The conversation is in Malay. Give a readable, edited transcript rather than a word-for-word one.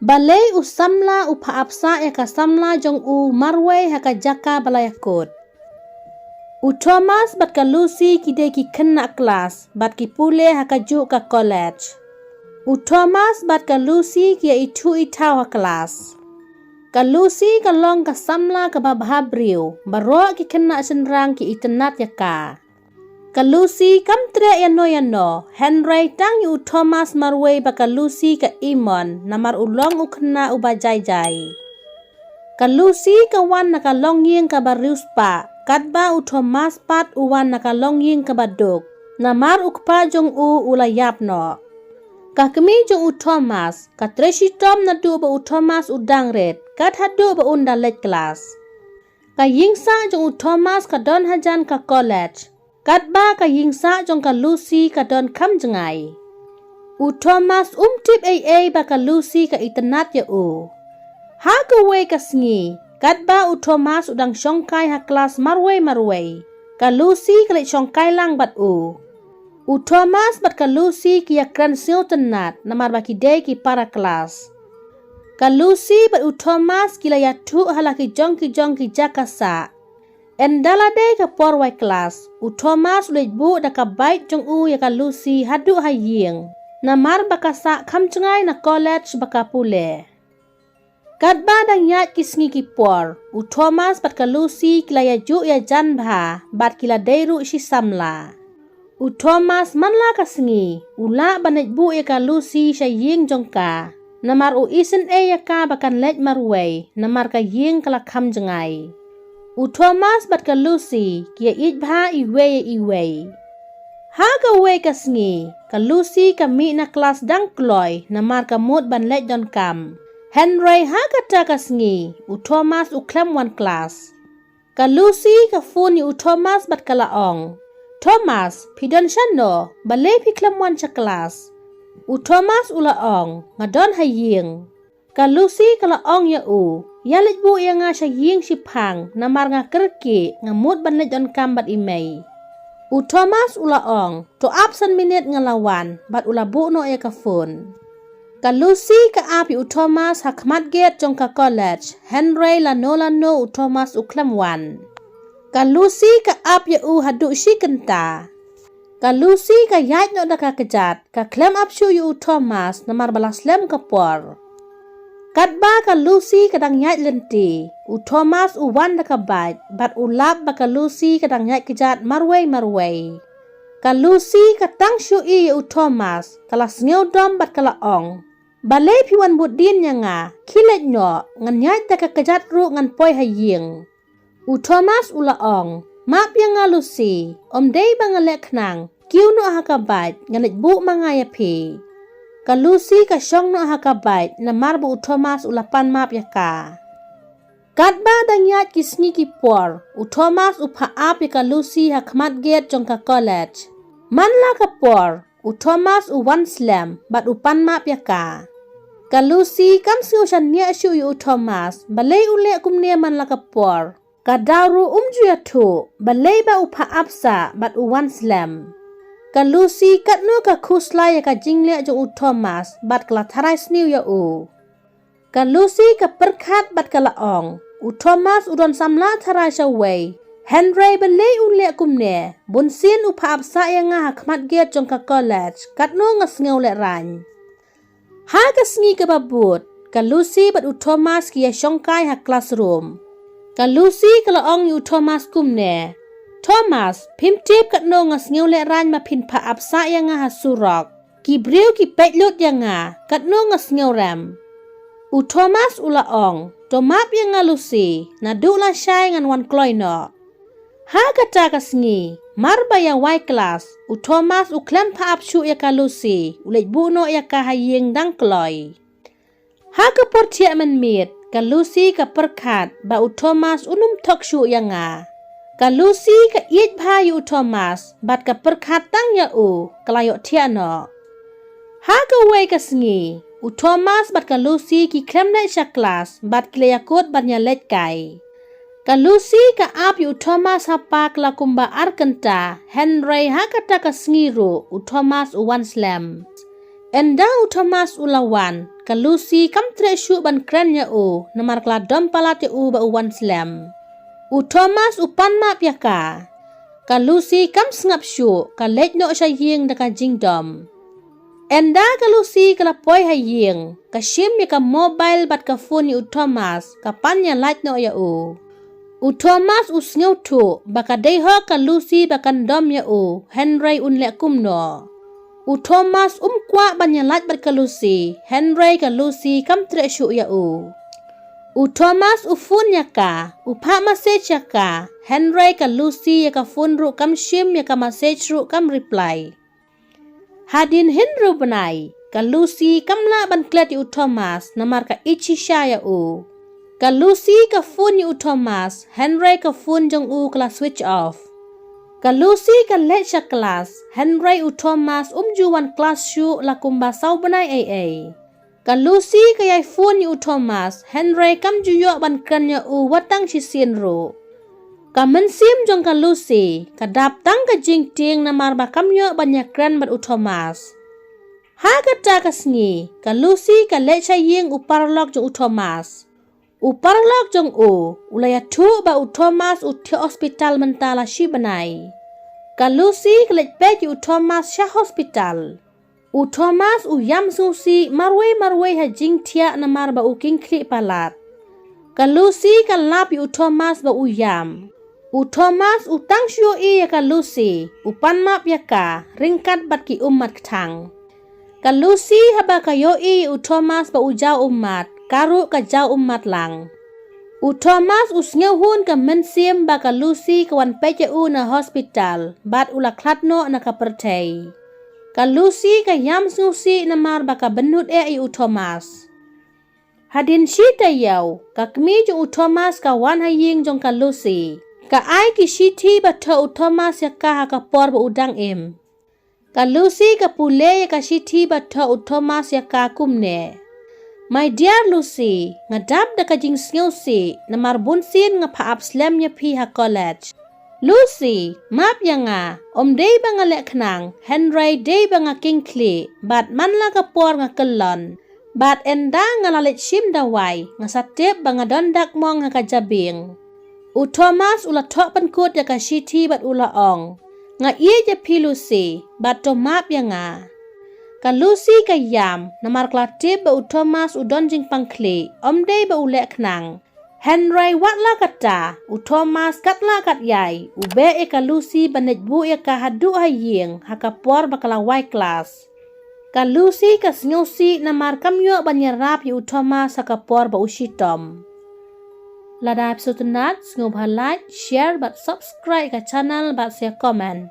Balai u Samla u paapsa ya ka Samla LaJong u Marwei haka jaka balayakut. U Thomas bat ka Lucy kide ki kena kelas bat ki pule haka juk ka college. U Thomas bat ka Lucy kia itu itau ha kelas. Ka Lucy ka long ka Samla ka babhabriu barok ki kena senrang ki internet ya ka. Ka Lucy kam tre yano Henry tang yu Thomas Marwei ba ka Lucy ka imon namar ulong ukna uba jai. Ka Lucy ka wan na ka long ying ka barius pa katba u Thomas pat uwan na ka long ying ka baduk namar ukpa jong u ulayap no. Ka kemi jong u Thomas ka treshi tom na du ba u Thomas udang red kat hadu ba unda let kelas. Ka yingsa jong u Thomas ka don hajan ka college. Katba ka yingsa jong ka Lucy ka don kam jangai. U Thomas tip ba ka Lucy ka internet ya u. Ha ka we ka sngi. Katba u Thomas udang syongkai ha kelas Marwei. Ka Lucy ka let syongkai lang bat u. U Thomas bat ka Lucy ki ya kran siu tenat namar baki day ki para kelas. Ka Lucy bat u Thomas ki la ya tu halaki jong ki jakasa. Endalade ka porwai kelas, u Thomas ulit bu da ka baik jong u ya ka Lucy hadu haying. Namar baka sa kam cengai na college baka pule. Katba dang yat kisngi ki por, u Thomas bat ka Lucy kila ya juk ya janbha, bat kila deiru si Samla. U Thomas manla ka sngi, ula banet bu ya ka Lucy siya ying jong ka. Namar u isen ya ka bakan let Marwei, namar ka ying kala kam cengai. U Thomas bat ka Lucy kia itbha iwe. Ha ka we ka sngi, ka Lucy ka mi na kelas dang kloy namar ka mut ban let don kam. Henry ha ka ta ka sngi, u Thomas u klam wan kelas. Ka Lucy ka funi u Thomas bat ka laong. Thomas pidon shano balai pi klam wan cha kelas. U Thomas u laong ngadon haying. Ka Lucy ka laong ya u. Yalit bu yang nga siya ying si pang namar nga kerki nga mut banlet don kambat imay. U Thomas ulaong to absen minute nga lawan bat ula bu no ya ka phone. Ka Lucy ka api u Thomas hakmat get jong ka college. Henry lano u Thomas u klam wan. Ka Lucy ka ap ya u hadu si kenta. Ka Lucy ka yait no da ka kejat ka klam ap syu yu u Thomas namar balas lem ka por. Katba ka Lucy kadang nyat lenti, u Thomas u wan da ka bat u lap ba ka Lucy kadang nyat kejat Marwei. Ka Lucy ka tang syu i u Thomas kala sngew dom bat kala ong. Balai piwan budin nya nga, kilet nyo ngan nyat da ka kejat ru ngan poi haying. U Thomas u laong, map yang nga Lucy, om day ba nga lek nang, kiw no ha ka bat ngan bu mga yapi. Ka Lucy ka syong no hakabait na marbu u Thomas ulapan map ya ka. Katba dang yat kisni ki por, u Thomas upaap ya ka Lucy hakmat get jong ka college. Manla ka por, u Thomas u wan slam bat upan map ya ka. Ka Lucy kam siu shan nia syu yu u Thomas, balai ule kumnia manla ka por. Ka daru ju ya tu, balai ba upaap sa bat u wan slam. Ka Lucy kat no ka khusla ya ka jingle jong u Thomas bat kala tharai sniu ya u. Ka Lucy ka perkhat bat kala ong. U Thomas udon Samla tharai sha wei. Henry balai ule kumne. Bunsin u paap sa ya nga hakmat get jong ka college. Kat no nga sngew le rany. Ha ka sngi ka babut. Ka Lucy bat u Thomas ki ya syongkai ha classroom. Ka Lucy kala ong yu Thomas kumne. Thomas, pimtip kat no nga sngew le rany ma pin pa apsa ya nga hasurok. Ki briu ki petlut ya nga, kat no nga sngew ram. U Thomas ulaong, to map ya nga Lucy, na dula syay ngan wan kloy no. Ha kata ka sngi, marba ya wai kelas, u Thomas u klam pa apsyu ya ka Lucy, ulit buno ya ka haying dang kloy. Ha ka portia men mit, ka Lucy ka perkat, ba u Thomas unum tok syu ya nga. Ka Lucy ka iet bha yu Thomas bat ka perkat tang ya u kalayok tiano. Ha ka we ka sngi u Thomas bat ka Lucy ki krem na sya kelas bat kilayakot bat nya let kai. Ka Lucy ka ap yu Thomas ha pak la kumba arkenta Henry ha kata ka sngi ru u Thomas u wan slam. Enda u Thomas ulawan ka Lucy kam tre syu ban kren ya namar kla dom palat ya ba uwan slam. Thomas pan map ya ka Lucy kam sngap syu ka lej no sya ying da ka jingdom. Enda ka Lucy ka lapoi ha ying ka shim ya ka mobile bat ka phone ya Thomas ka pan ya light no ya Thomas sngew tu baka dei ho ka Lucy bakan dom ya Henry le kumno. Thomas kwa banya light bat ka Lucy Henry ka Lucy kam tre syu ya Thomas phone ya ka pa message ya ka Henry ka Lucy ya ka phone ru kam shim ya ka message ru kam reply. Hadin hinru benai ka Lucy kam la ban klet ya Thomas namar ka ichisha ya ka Lucy ka phone ya Thomas Henry ka phone jong kala switch off. Ka Lucy ka let sya kelas Henry Thomas juwan kelas syu la kumba sau benai Ka Lucy ka yai phone ya Thomas Henry kam juyo ban kren ya watang sisien ru. Ka mensim jong ka Lucy ka dap tang ka jing ting namar ba kam yo banyak kren bat Thomas. Ha kata ka sngi ka Lucy ka let sya ying parlok jong Thomas. Parlok jong ulaya tu ba Thomas ti hospital mentala shi benai. Ka Lucy ka let pe Thomas sya hospital. Thomas yam susi marwei ha jing tia namar ba king kli palat. Ka Lucy ka lap Thomas ba yam. Thomas tang syo ka Lucy pan map ya ka ringkat bat ki umat ktang. Ka Lucy haba ka yo Thomas ba jaw umat karu ka jaw umat lang. Thomas sngew hun ka mensim ba ka Lucy ka wan peja na hospital bat ula klatno na ka pertei. Ka Lucy ka yam susi namar ba ka benut Thomas. Hadin shita yaw ka kmi jong Thomas ka wan haying jong ka Lucy. Ka ai ki shiti ba Thomas ya ka ka por ba udang Ka Lucy ka pule ya ka shiti ba Thomas ya ka kumne. My dear Lucy, ngadap da ka jing sngew si namar bunsin nga paap slam ya pi ha college. Lucy, map ya nga, day ba nga lek knang, Henry day ba nga kingkli, bat man la ka por nga kelon. Bat enda nga lalit shim dawai, nga satip ba nga dondak mong nga kajabing. Thomas ula tok pankut ya ka shiti bat ula ong. Nga iya ja pi Lucy, bat to map ya nga. Ka Lucy ka yam, namar klatip ba Thomas don jing pangkli, day ba ulek knang. Henry watla kata, Thomas katla kat yai, ube ka Lucy banet bu ya ka hadu haying, hakapor bakala wai kelas. Ka Lucy ka snyosi namar kamyo banyarap Thomas hakapor ba ushitom. Lada episode nat, ngobha like, share, bat subscribe ka channel bat share comment.